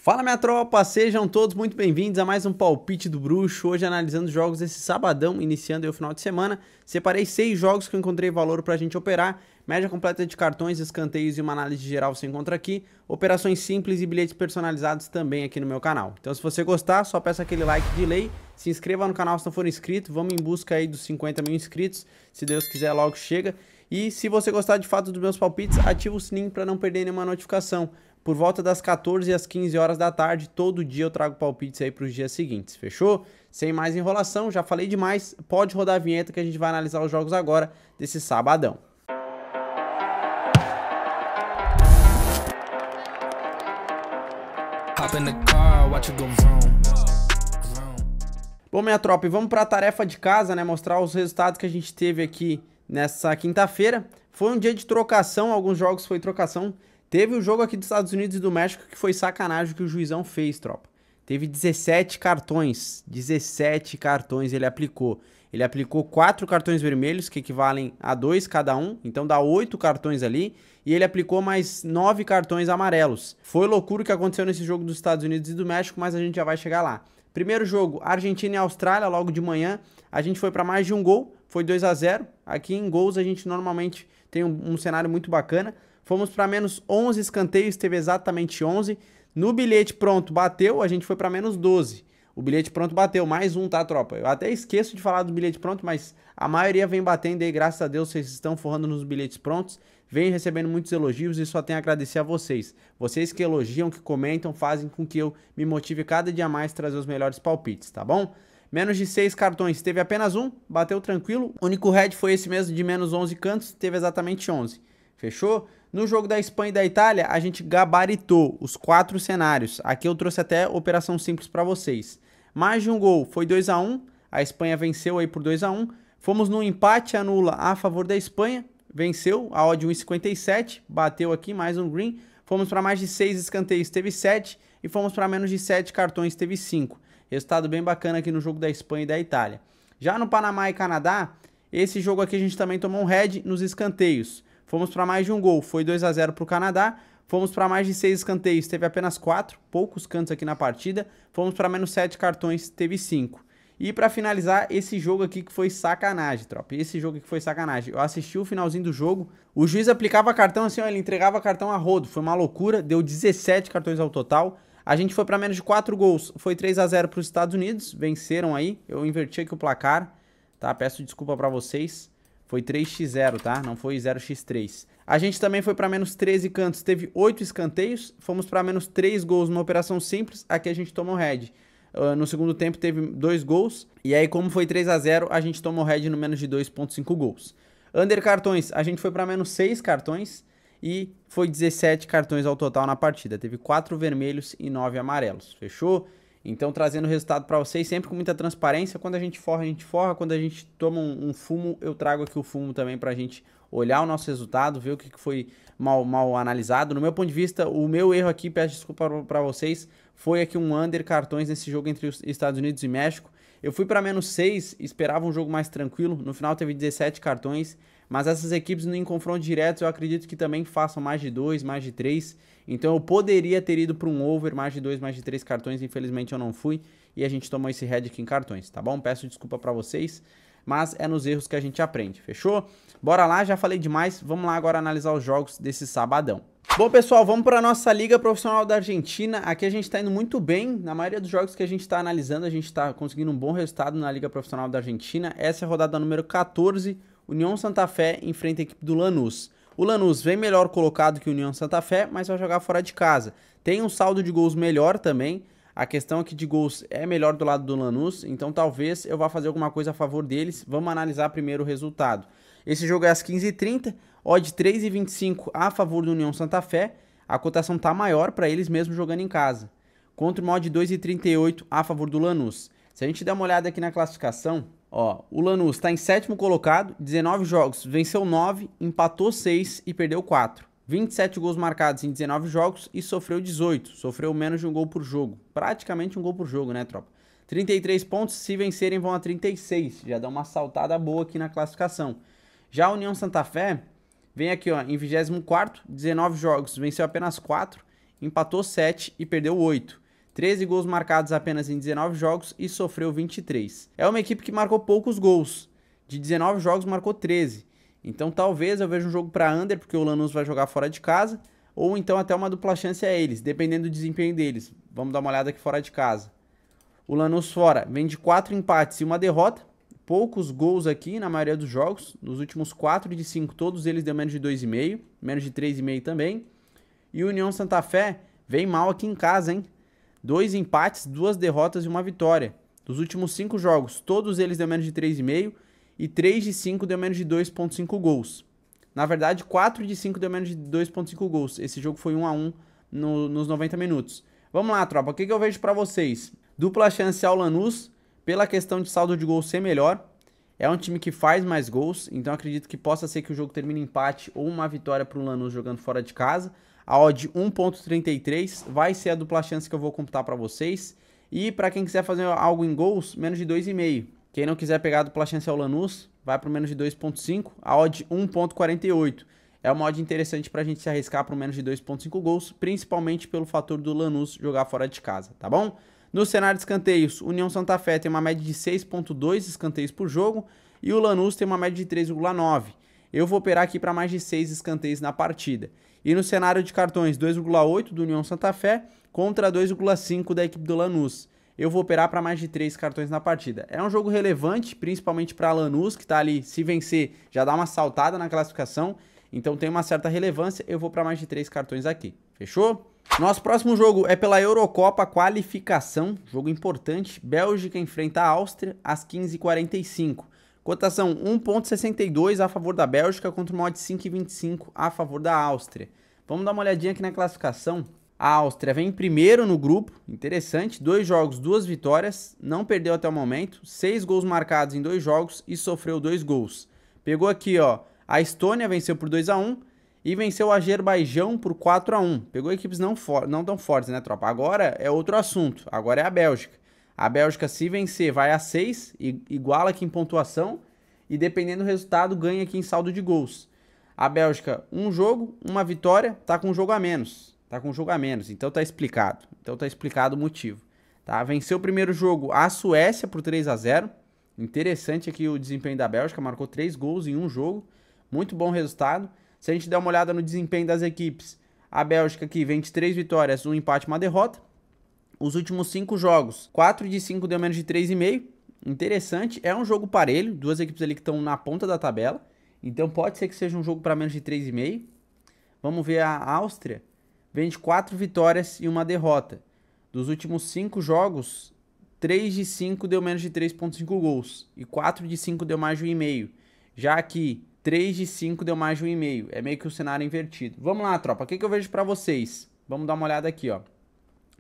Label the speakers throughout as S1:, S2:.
S1: Fala minha tropa, sejam todos muito bem-vindos a mais um Palpite do Bruxo, hoje analisando os jogos desse sabadão, iniciando aí o final de semana. Separei 6 jogos que eu encontrei valor pra gente operar, média completa de cartões, escanteios e uma análise geral você encontra aqui, operações simples e bilhetes personalizados também aqui no meu canal. Então se você gostar, só peça aquele like de lei, se inscreva no canal se não for inscrito, vamos em busca aí dos 50 mil inscritos, se Deus quiser logo chega. E se você gostar de fato dos meus palpites, ativa o sininho para não perder nenhuma notificação. Por volta das 14 às 15 horas da tarde, todo dia eu trago palpites aí para os dias seguintes, fechou? Sem mais enrolação, já falei demais, pode rodar a vinheta que a gente vai analisar os jogos agora desse sabadão. Bom, minha tropa, e vamos para a tarefa de casa, né? Mostrar os resultados que a gente teve aqui nessa quinta-feira. Foi um dia de trocação, alguns jogos foi trocação. Teve o jogo aqui dos Estados Unidos e do México que foi sacanagem que o juizão fez, tropa. Teve 17 cartões, 17 cartões ele aplicou. Ele aplicou 4 cartões vermelhos, que equivalem a 2 cada um, então dá 8 cartões ali. E ele aplicou mais 9 cartões amarelos. Foi loucura o que aconteceu nesse jogo dos Estados Unidos e do México, mas a gente já vai chegar lá. Primeiro jogo, Argentina e Austrália, logo de manhã. A gente foi para mais de um gol, foi 2-0. Aqui em gols a gente normalmente tem um cenário muito bacana. Fomos para menos 11 escanteios, teve exatamente 11. No bilhete pronto bateu, a gente foi para menos 12. O bilhete pronto bateu, mais um, tá, tropa? Eu até esqueço de falar do bilhete pronto, mas a maioria vem batendo aí, graças a Deus, vocês estão forrando nos bilhetes prontos. Vem recebendo muitos elogios e só tenho a agradecer a vocês. Vocês que elogiam, que comentam, fazem com que eu me motive cada dia mais a trazer os melhores palpites, tá bom? Menos de 6 cartões, teve apenas um, bateu tranquilo. O único head foi esse mesmo, de menos 11 cantos, teve exatamente 11. Fechou? No jogo da Espanha e da Itália, a gente gabaritou os 4 cenários. Aqui eu trouxe até operação simples para vocês. Mais de um gol, foi 2-1. A Espanha venceu aí por 2-1. Fomos no empate anula a favor da Espanha. Venceu, a odd 1,57. Bateu aqui, mais um green. Fomos para mais de 6 escanteios, teve 7. E fomos para menos de 7 cartões, teve 5. Resultado bem bacana aqui no jogo da Espanha e da Itália. Já no Panamá e Canadá, esse jogo aqui a gente também tomou um head nos escanteios. Fomos para mais de um gol, foi 2-0 para o Canadá. Fomos para mais de 6 escanteios, teve apenas 4, poucos cantos aqui na partida. Fomos para menos 7 cartões, teve 5. E para finalizar, esse jogo aqui que foi sacanagem, tropa. Esse jogo aqui foi sacanagem. Eu assisti o finalzinho do jogo, o juiz aplicava cartão assim, ó, ele entregava cartão a rodo. Foi uma loucura, deu 17 cartões ao total. A gente foi para menos de 4 gols, foi 3-0 para os Estados Unidos, venceram aí. Eu inverti aqui o placar, tá? Peço desculpa para vocês. Foi 3x0, tá? Não foi 0x3. A gente também foi para menos 13 cantos, teve 8 escanteios. Fomos para menos 3 gols numa operação simples. Aqui a gente tomou head. No segundo tempo teve 2 gols. E aí, como foi 3-0, a gente tomou head no menos de 2,5 gols. Under cartões, a gente foi para menos 6 cartões. E foi 17 cartões ao total na partida. Teve 4 vermelhos e 9 amarelos. Fechou? Então, trazendo o resultado para vocês, sempre com muita transparência. Quando a gente forra, a gente forra. Quando a gente toma um fumo, eu trago aqui o fumo também para a gente olhar o nosso resultado, ver o que foi mal analisado. No meu ponto de vista, o meu erro aqui, peço desculpa para vocês, foi aqui um under cartões nesse jogo entre os Estados Unidos e México. Eu fui para menos 6, esperava um jogo mais tranquilo. No final teve 17 cartões. Mas essas equipes em confronto direto eu acredito que também façam mais de 2, mais de 3. Então eu poderia ter ido para um over, mais de 2, mais de 3 cartões. Infelizmente eu não fui e a gente tomou esse head aqui em cartões, tá bom? Peço desculpa para vocês, mas é nos erros que a gente aprende, fechou? Bora lá, já falei demais. Vamos lá agora analisar os jogos desse sabadão. Bom, pessoal, vamos para a nossa Liga Profissional da Argentina. Aqui a gente está indo muito bem. Na maioria dos jogos que a gente está analisando, a gente está conseguindo um bom resultado na Liga Profissional da Argentina. Essa é a rodada número 14. União Santa Fé enfrenta a equipe do Lanús. O Lanús vem melhor colocado que o União Santa Fé, mas vai jogar fora de casa. Tem um saldo de gols melhor também. A questão aqui de gols é melhor do lado do Lanús, então talvez eu vá fazer alguma coisa a favor deles. Vamos analisar primeiro o resultado. Esse jogo é às 15h30, odd 3,25 a favor do União Santa Fé. A cotação tá maior para eles mesmo jogando em casa. Contra uma odd 2,38 a favor do Lanús. Se a gente der uma olhada aqui na classificação, ó, o Lanús está em 7º colocado, 19 jogos, venceu 9, empatou 6 e perdeu 4. 27 gols marcados em 19 jogos e sofreu 18. Sofreu menos de um gol por jogo. Praticamente um gol por jogo, né, tropa? 33 pontos, se vencerem vão a 36. Já dá uma saltada boa aqui na classificação. Já a União Santa Fé vem aqui, ó, em 24º, 19 jogos, venceu apenas 4 empatou 7 e perdeu 8. 13 gols marcados apenas em 19 jogos e sofreu 23. É uma equipe que marcou poucos gols. De 19 jogos marcou 13. Então talvez eu veja um jogo para under, porque o Lanús vai jogar fora de casa, ou então até uma dupla chance a eles, dependendo do desempenho deles. Vamos dar uma olhada aqui fora de casa. O Lanús fora vem de 4 empates e uma derrota. Poucos gols aqui na maioria dos jogos. Nos últimos 4 de 5, todos eles deu menos de 2,5, menos de 3,5 também. E o União Santa Fé vem mal aqui em casa, hein? 2 empates, 2 derrotas e uma vitória. Dos últimos 5 jogos, todos eles deu menos de 3,5 e 3 de 5 deu menos de 2,5 gols. Na verdade, 4 de 5 deu menos de 2,5 gols. Esse jogo foi 1-1 nos 90 minutos. Vamos lá, tropa. O que eu vejo pra vocês? Dupla chance ao Lanús, pela questão de saldo de gols ser melhor. É um time que faz mais gols, então acredito que possa ser que o jogo termine em empate ou uma vitória pro Lanús jogando fora de casa. A odd 1.33 vai ser a dupla chance que eu vou computar para vocês. E para quem quiser fazer algo em gols, menos de 2,5. Quem não quiser pegar a dupla chance ao Lanús, vai para o menos de 2.5. A odd 1.48. É uma odd interessante para a gente se arriscar para o menos de 2.5 gols, principalmente pelo fator do Lanús jogar fora de casa, tá bom? No cenário de escanteios, União Santa Fé tem uma média de 6.2 escanteios por jogo e o Lanús tem uma média de 3,9. Eu vou operar aqui para mais de 6 escanteios na partida. E no cenário de cartões, 2,8 do União Santa Fé contra 2,5 da equipe do Lanús. Eu vou operar para mais de 3 cartões na partida. É um jogo relevante, principalmente para Lanús, que está ali, se vencer, já dá uma saltada na classificação. Então tem uma certa relevância, eu vou para mais de 3 cartões aqui. Fechou? Nosso próximo jogo é pela Eurocopa qualificação, jogo importante. Bélgica enfrenta a Áustria às 15h45. Cotação 1.62 a favor da Bélgica contra uma odd 5,25 a favor da Áustria. Vamos dar uma olhadinha aqui na classificação. A Áustria vem em primeiro no grupo, interessante, 2 jogos, 2 vitórias, não perdeu até o momento, 6 gols marcados em 2 jogos e sofreu 2 gols. Pegou aqui, ó, a Estônia venceu por 2-1 e venceu o Azerbaijão por 4-1. Pegou equipes não tão fortes, né, tropa? Agora é outro assunto, agora é a Bélgica. A Bélgica, se vencer, vai a 6, iguala aqui em pontuação e dependendo do resultado, ganha aqui em saldo de gols. A Bélgica, um jogo, uma vitória, tá com um jogo a menos. Então tá explicado. Então tá explicado o motivo. Tá? Venceu o primeiro jogo a Suécia por 3-0. Interessante aqui o desempenho da Bélgica, marcou 3 gols em um jogo. Muito bom resultado. Se a gente der uma olhada no desempenho das equipes, a Bélgica aqui vem de 3 vitórias, 1 empate e uma derrota. Os últimos 5 jogos, 4 de 5 deu menos de 3,5. Interessante, é um jogo parelho, 2 equipes ali que estão na ponta da tabela. Então pode ser que seja um jogo para menos de 3,5. Vamos ver a Áustria. Vem de 4 vitórias e uma derrota. Dos últimos 5 jogos, 3 de 5 deu menos de 3,5 gols. E 4 de 5 deu mais de 1,5. Já aqui, 3 de 5 deu mais de 1,5. É meio que o cenário invertido. Vamos lá, tropa. O que eu vejo para vocês? Vamos dar uma olhada aqui, ó.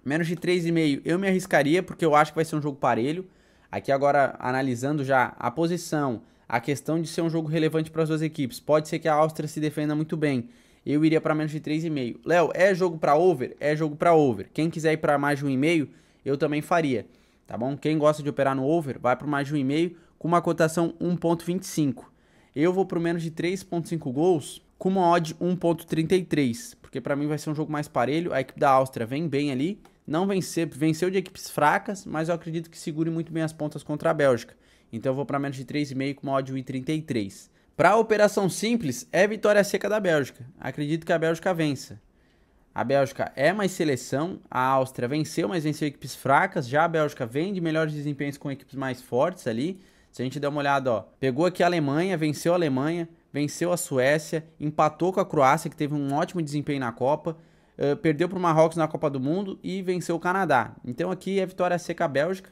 S1: Menos de 3,5 eu me arriscaria, porque eu acho que vai ser um jogo parelho. Aqui agora, analisando já a posição, a questão de ser um jogo relevante para as duas equipes. Pode ser que a Áustria se defenda muito bem. Eu iria para menos de 3,5. Léo, é jogo para over? É jogo para over. Quem quiser ir para mais de 1,5, eu também faria. Tá bom? Quem gosta de operar no over, vai para mais de 1,5 com uma cotação 1.25. Eu vou para menos de 3,5 gols com uma odd 1.33. Porque para mim vai ser um jogo mais parelho. A equipe da Áustria vem bem ali. Não venceu de equipes fracas, mas eu acredito que segure muito bem as pontas contra a Bélgica. Então eu vou para menos de 3,5 com uma odd 1.33. Para a operação simples, é vitória seca da Bélgica. Acredito que a Bélgica vença. A Bélgica é mais seleção, a Áustria venceu, mas venceu equipes fracas. Já a Bélgica vem de melhores desempenhos com equipes mais fortes ali. Se a gente der uma olhada, ó, pegou aqui a Alemanha, venceu a Suécia, empatou com a Croácia, que teve um ótimo desempenho na Copa. Perdeu para o Marrocos na Copa do Mundo e venceu o Canadá. Então aqui é vitória seca a Bélgica.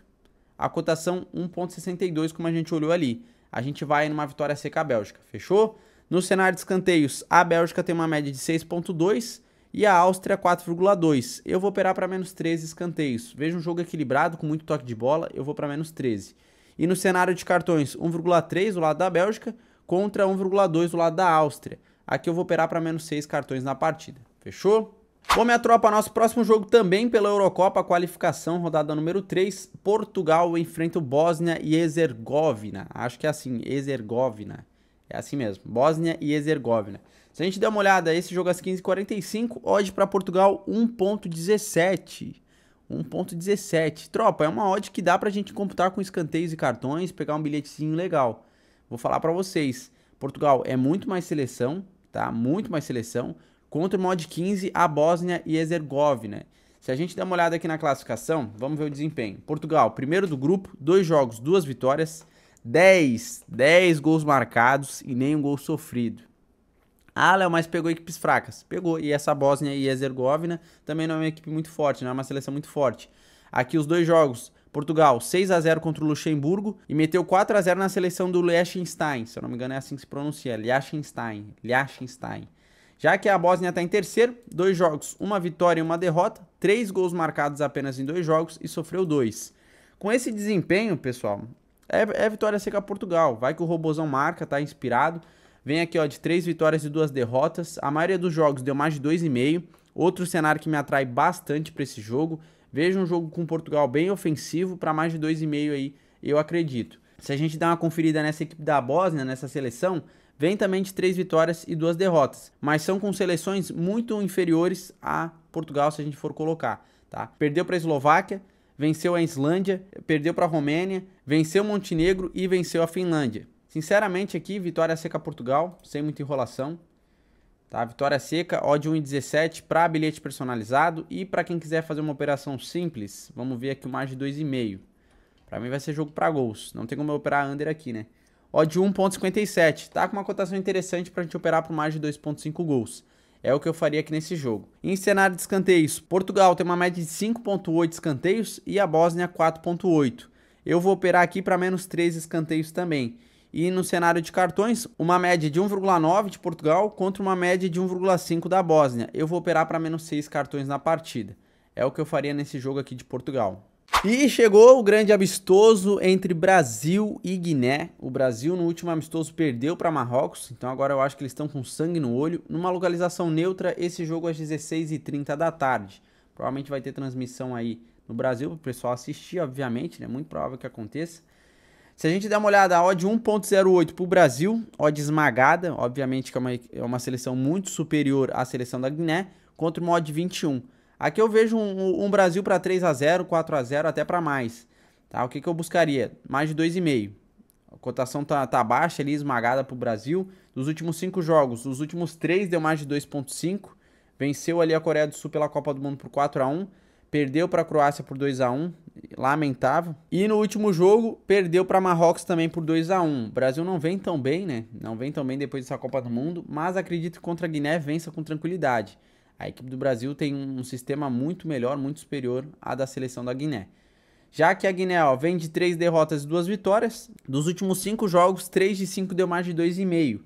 S1: A cotação 1.62, como a gente olhou ali. A gente vai numa vitória seca a Bélgica, fechou? No cenário de escanteios, a Bélgica tem uma média de 6.2 e a Áustria 4,2. Eu vou operar para menos 13 escanteios. Veja um jogo equilibrado, com muito toque de bola, eu vou para menos 13. E no cenário de cartões, 1,3 do lado da Bélgica contra 1,2 do lado da Áustria. Aqui eu vou operar para menos 6 cartões na partida, fechou? Bom, minha tropa, nosso próximo jogo também pela Eurocopa, qualificação, rodada número 3. Portugal enfrenta o Bósnia e Herzegovina. Acho que é assim, Herzegovina. É assim mesmo, Bósnia e Herzegovina. Se a gente der uma olhada, esse jogo às 15h45, odd para Portugal 1.17. 1.17. Tropa, é uma odd que dá pra gente computar com escanteios e cartões, pegar um bilhetezinho legal. Vou falar pra vocês, Portugal é muito mais seleção, tá? Muito mais seleção. Contra o mod 15, a Bósnia e Herzegovina. Se a gente der uma olhada aqui na classificação, vamos ver o desempenho. Portugal, primeiro do grupo, 2 jogos, 2 vitórias, 10 gols marcados e nenhum gol sofrido. Ah, Léo, mas pegou equipes fracas. Pegou. E essa Bósnia e Herzegovina também não é uma equipe muito forte, não é uma seleção muito forte. Aqui os 2 jogos, Portugal 6-0 contra o Luxemburgo e meteu 4-0 na seleção do Liechtenstein. Se eu não me engano é assim que se pronuncia, Liechtenstein. Já que a Bósnia está em terceiro, 2 jogos, 1 vitória e 1 derrota, 3 gols marcados apenas em 2 jogos e sofreu 2. Com esse desempenho, pessoal, é vitória seca Portugal. Vai que o Robozão marca, tá inspirado. Vem aqui, ó, de 3 vitórias e 2 derrotas. A maioria dos jogos deu mais de 2,5. Outro cenário que me atrai bastante para esse jogo. Veja um jogo com Portugal bem ofensivo para mais de 2,5 aí, eu acredito. Se a gente dá uma conferida nessa equipe da Bósnia, nessa seleção, vem também de 3 vitórias e 2 derrotas. Mas são com seleções muito inferiores a Portugal, se a gente for colocar, tá? Perdeu para a Eslováquia, venceu a Islândia, perdeu para a Romênia, venceu o Montenegro e venceu a Finlândia. Sinceramente aqui, vitória seca Portugal, sem muita enrolação. Tá? Vitória seca, odd 1,17 para bilhete personalizado. E para quem quiser fazer uma operação simples, vamos ver aqui o mais de 2,5. Para mim vai ser jogo para gols, não tem como eu operar under aqui, né? Odd 1,57, tá com uma cotação interessante para a gente operar por mais de 2,5 gols. É o que eu faria aqui nesse jogo. Em cenário de escanteios, Portugal tem uma média de 5,8 escanteios e a Bósnia 4,8. Eu vou operar aqui para menos 3 escanteios também. E no cenário de cartões, uma média de 1,9 de Portugal contra uma média de 1,5 da Bósnia. Eu vou operar para menos 6 cartões na partida. É o que eu faria nesse jogo aqui de Portugal. E chegou o grande amistoso entre Brasil e Guiné. O Brasil no último amistoso perdeu para Marrocos, então agora eu acho que eles estão com sangue no olho. Numa localização neutra, esse jogo às 16h30 da tarde. Provavelmente vai ter transmissão aí no Brasil para o pessoal assistir, obviamente, né? Muito provável que aconteça. Se a gente der uma olhada, a odd 1,08 para o Brasil, odd esmagada, obviamente que é uma seleção muito superior à seleção da Guiné, contra uma odd 21. Aqui eu vejo um Brasil para 3-0, 4-0, até para mais. Tá? O que eu buscaria? Mais de 2,5. A cotação tá baixa ali, esmagada para o Brasil. Dos últimos 5 jogos, os últimos 3 deu mais de 2,5. Venceu ali a Coreia do Sul pela Copa do Mundo por 4-1. Perdeu para a Croácia por 2-1, lamentável. E no último jogo, perdeu para Marrocos também por 2-1. O Brasil não vem tão bem, né? Não vem tão bem depois dessa Copa do Mundo, mas acredito que contra a Guiné vença com tranquilidade. A equipe do Brasil tem um sistema muito melhor, muito superior à da seleção da Guiné. Já que a Guiné, ó, vem de 3 derrotas e 2 vitórias, dos últimos 5 jogos, 3 de 5 deu mais de 2,5.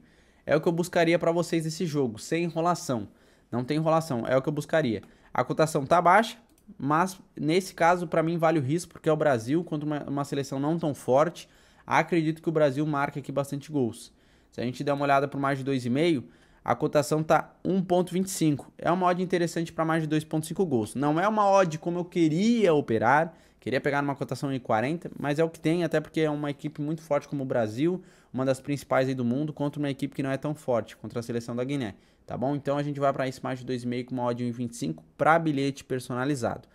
S1: É o que eu buscaria para vocês nesse jogo, sem enrolação. Não tem enrolação, é o que eu buscaria. A cotação tá baixa, mas nesse caso para mim vale o risco, porque é o Brasil contra uma seleção não tão forte. Acredito que o Brasil marca aqui bastante gols. Se a gente der uma olhada por mais de 2,5, a cotação tá 1,25. É uma odd interessante para mais de 2,5 gols. Não é uma odd como eu queria operar, queria pegar numa cotação de 40, mas é o que tem, até porque é uma equipe muito forte como o Brasil, uma das principais aí do mundo, contra uma equipe que não é tão forte, contra a seleção da Guiné. Tá bom? Então a gente vai para esse mais de 2,5 com uma odd 1,25 para bilhete personalizado.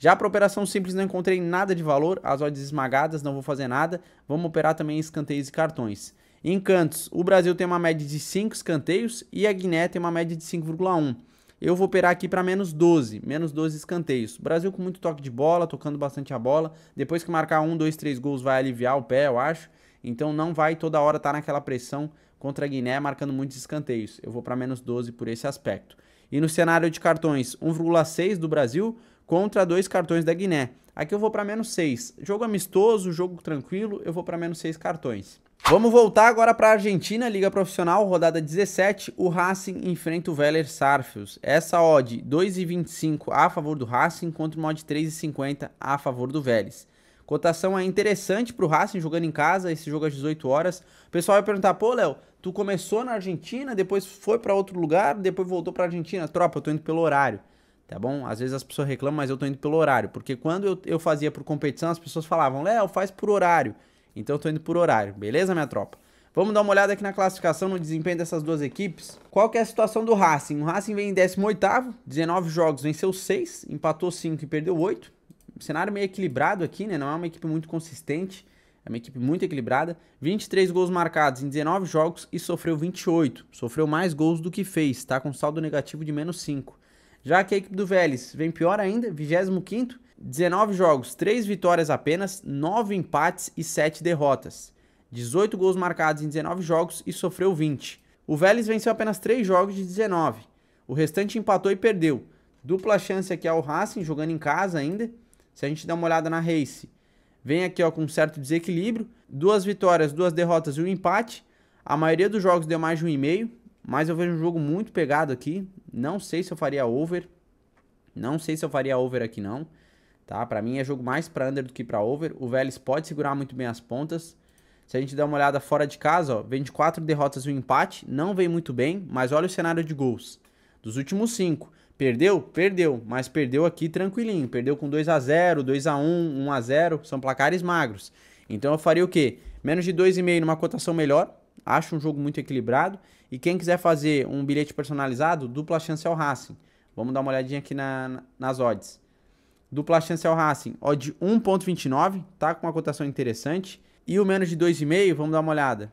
S1: Já para operação simples não encontrei nada de valor, as odds esmagadas, não vou fazer nada. Vamos operar também em escanteios e cartões. Em cantos, o Brasil tem uma média de 5 escanteios e a Guiné tem uma média de 5,1. Eu vou operar aqui para menos 12 escanteios. O Brasil com muito toque de bola, tocando bastante a bola. Depois que marcar 1, 2, 3 gols vai aliviar o pé, eu acho. Então não vai toda hora estar naquela pressão contra a Guiné, marcando muitos escanteios. Eu vou para menos 12 por esse aspecto. E no cenário de cartões, 1,6 do Brasil contra 2 cartões da Guiné. Aqui eu vou para menos 6. Jogo amistoso, jogo tranquilo, eu vou para menos 6 cartões. Vamos voltar agora para a Argentina, Liga Profissional, rodada 17. O Racing enfrenta o Vélez Sarsfield. Essa odd 2,25 a favor do Racing contra uma odd 3,50 a favor do Vélez. Cotação é interessante para o Racing jogando em casa, esse jogo às 18 horas. O pessoal vai perguntar, pô, Léo, tu começou na Argentina, depois foi para outro lugar, depois voltou para a Argentina. Tropa, eu tô indo pelo horário, tá bom? Às vezes as pessoas reclamam, mas eu tô indo pelo horário, porque quando eu fazia por competição, as pessoas falavam, Léo, faz por horário. Então eu tô indo por horário, beleza, minha tropa? Vamos dar uma olhada aqui na classificação, no desempenho dessas duas equipes. Qual que é a situação do Racing? O Racing vem em 18º, 19 jogos, venceu 6, empatou 5 e perdeu 8. Cenário meio equilibrado aqui, né? Não é uma equipe muito consistente, é uma equipe muito equilibrada. 23 gols marcados em 19 jogos e sofreu 28. Sofreu mais gols do que fez, tá com saldo negativo de -5. Já que a equipe do Vélez vem pior ainda, 25º, 19 jogos, 3 vitórias apenas, 9 empates e 7 derrotas. 18 gols marcados em 19 jogos e sofreu 20. O Vélez venceu apenas 3 jogos de 19. O restante empatou e perdeu. Dupla chance aqui ao Racing, jogando em casa ainda. Se a gente der uma olhada na Race, vem aqui ó, com um certo desequilíbrio. 2 vitórias, 2 derrotas e 1 empate. A maioria dos jogos deu mais de 1,5. Mas eu vejo um jogo muito pegado aqui. Não sei se eu faria over. Não sei se eu faria over aqui não. Tá? Pra mim é jogo mais pra under do que pra over. O Vélez pode segurar muito bem as pontas. Se a gente der uma olhada fora de casa, ó, vem de 4 derrotas e 1 empate. Não vem muito bem, mas olha o cenário de gols. Dos últimos 5. Perdeu? Perdeu. Mas perdeu aqui tranquilinho. Perdeu com 2-0, 2-1, 1-0. São placares magros. Então eu faria o quê? Menos de 2,5 numa cotação melhor. Acho um jogo muito equilibrado. E quem quiser fazer um bilhete personalizado, dupla chance ao Racing. Vamos dar uma olhadinha aqui nas odds. Dupla chance ao Racing. Odd 1,29. Tá com uma cotação interessante. E o menos de 2,5, vamos dar uma olhada.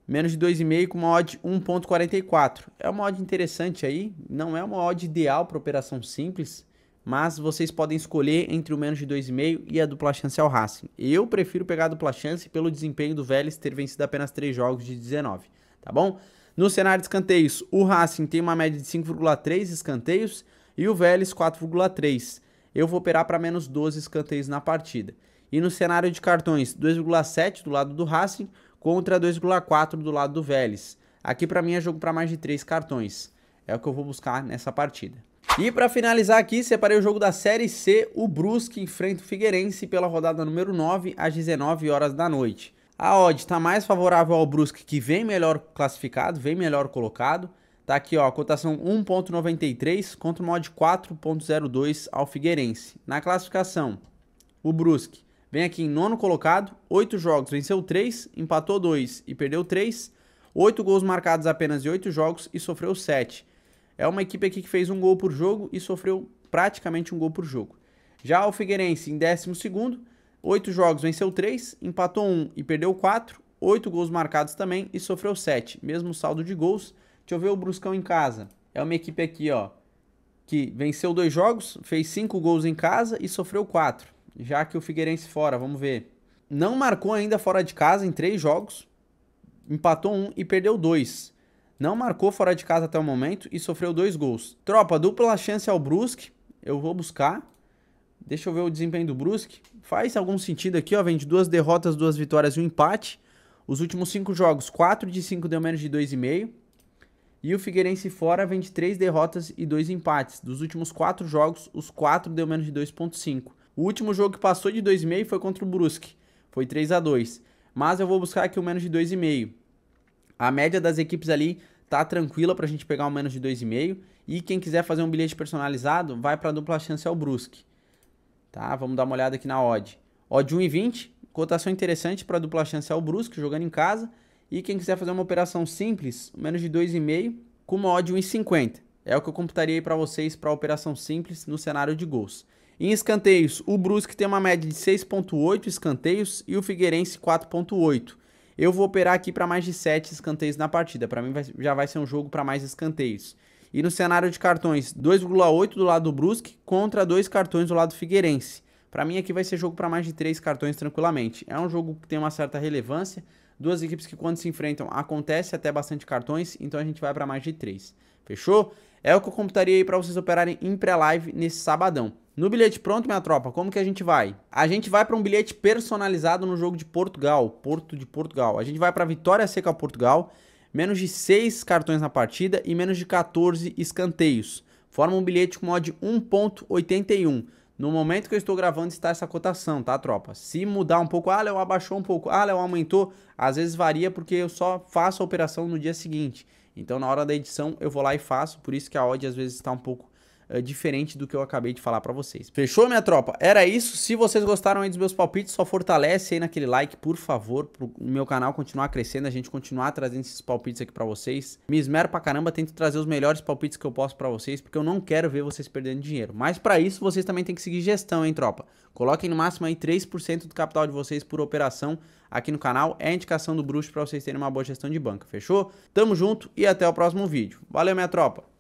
S1: Menos de 2,5 com uma odd 1,44. É uma odd interessante aí. Não é uma odd ideal para operação simples. Mas vocês podem escolher entre o menos de 2,5 e a dupla chance ao Racing. Eu prefiro pegar a dupla chance pelo desempenho do Vélez ter vencido apenas 3 jogos de 19. Tá bom? No cenário de escanteios, o Racing tem uma média de 5,3 escanteios e o Vélez 4,3. Eu vou operar para menos 12 escanteios na partida. E no cenário de cartões, 2,7 do lado do Racing contra 2,4 do lado do Vélez. Aqui para mim é jogo para mais de 3 cartões. É o que eu vou buscar nessa partida. E para finalizar aqui, separei o jogo da Série C. O Brusque enfrenta o Figueirense pela rodada número 9 às 19 horas da noite. A odd está mais favorável ao Brusque, que vem melhor classificado, vem melhor colocado. Tá aqui ó, a cotação 1,93 contra uma odd 4,02 ao Figueirense. Na classificação, o Brusque vem aqui em 9º colocado, 8 jogos, venceu 3, empatou 2 e perdeu 3, 8 gols marcados apenas em 8 jogos e sofreu 7. É uma equipe aqui que fez um gol por jogo e sofreu praticamente um gol por jogo. Já o Figueirense em 12º, 8 jogos, venceu 3, empatou 1 e perdeu 4, 8 gols marcados também e sofreu 7. Mesmo saldo de gols. Deixa eu ver o Bruscão em casa. É uma equipe aqui ó, que venceu 2 jogos, fez 5 gols em casa e sofreu 4. Já que o Figueirense fora, vamos ver. Não marcou ainda fora de casa em 3 jogos. Empatou 1 e perdeu 2. Não marcou fora de casa até o momento e sofreu 2 gols. Tropa, dupla chance ao Brusque. Eu vou buscar. Deixa eu ver o desempenho do Brusque. Faz algum sentido aqui, ó. Vem de 2 derrotas, 2 vitórias e 1 empate. Os últimos 5 jogos, 4 de 5 deu menos de 2,5. E o Figueirense fora vem de 3 derrotas e 2 empates. Dos últimos 4 jogos, os 4 deu menos de 2,5. O último jogo que passou de 2,5 foi contra o Brusque. Foi 3-2. Mas eu vou buscar aqui o menos de 2,5. A média das equipes ali tá tranquila pra gente pegar o menos de 2,5. E quem quiser fazer um bilhete personalizado, vai pra dupla chance ao Brusque. Tá? Vamos dar uma olhada aqui na odd. Odd 1,20. Cotação interessante para dupla chance ao Brusque, jogando em casa. E quem quiser fazer uma operação simples, menos de 2,5 com uma odd 1,50. É o que eu computaria aí para vocês para operação simples no cenário de gols. Em escanteios, o Brusque tem uma média de 6,8 escanteios e o Figueirense 4,8. Eu vou operar aqui para mais de 7 escanteios na partida. Para mim já vai ser um jogo para mais escanteios. E no cenário de cartões, 2,8 do lado do Brusque contra 2 cartões do lado do Figueirense. Para mim aqui vai ser jogo para mais de 3 cartões tranquilamente. É um jogo que tem uma certa relevância. Duas equipes que quando se enfrentam acontece até bastante cartões, então a gente vai para mais de 3. Fechou? É o que eu computaria aí para vocês operarem em pré-live nesse sabadão. No bilhete pronto, minha tropa, como que a gente vai? A gente vai para um bilhete personalizado no jogo de Portugal, Porto de Portugal. A gente vai para Vitória Seca Portugal, menos de 6 cartões na partida e menos de 14 escanteios. Forma um bilhete com odd 1,81. No momento que eu estou gravando está essa cotação, tá, tropa? Se mudar um pouco, Léo abaixou um pouco, Léo aumentou, às vezes varia porque eu só faço a operação no dia seguinte. Então na hora da edição eu vou lá e faço, por isso que a odd às vezes está um pouco diferente do que eu acabei de falar pra vocês. Fechou, minha tropa? Era isso. Se vocês gostaram aí dos meus palpites, só fortalece aí naquele like, por favor, pro meu canal continuar crescendo, a gente continuar trazendo esses palpites aqui pra vocês. Me esmero pra caramba, tento trazer os melhores palpites que eu posso pra vocês, porque eu não quero ver vocês perdendo dinheiro. Mas pra isso, vocês também tem que seguir gestão, hein, tropa? Coloquem no máximo aí 3% do capital de vocês por operação aqui no canal. É a indicação do bruxo pra vocês terem uma boa gestão de banca, fechou? Tamo junto e até o próximo vídeo. Valeu, minha tropa!